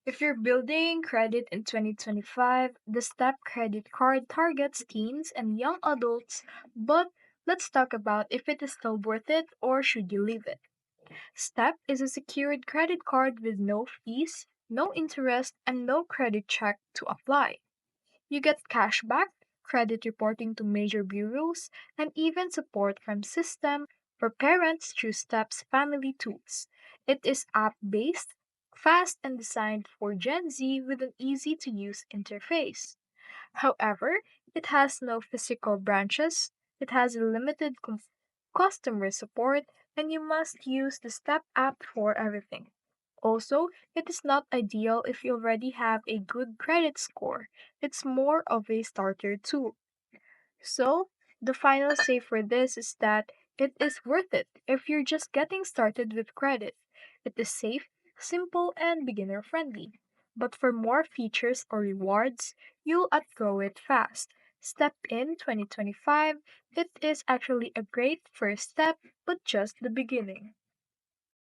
If you're building credit in 2025, the STEP credit card targets teens and young adults, but let's talk about if it is still worth it or should you leave it. STEP is a secured credit card with no fees, no interest, and no credit check to apply. You get cashback, credit reporting to major bureaus, and even support from system for parents through STEP's family tools. It is app-based, fast, and designed for Gen Z with an easy-to-use interface. However, it has no physical branches, it has a limited customer support, and you must use the Step app for everything. Also, it is not ideal if you already have a good credit score. It's more of a starter tool. So, the final say for this is that it is worth it if you're just getting started with credit. It is safe, simple, and beginner friendly. But for more features or rewards, you'll outgrow it fast. Step in 2025, it is actually a great first step, but just the beginning.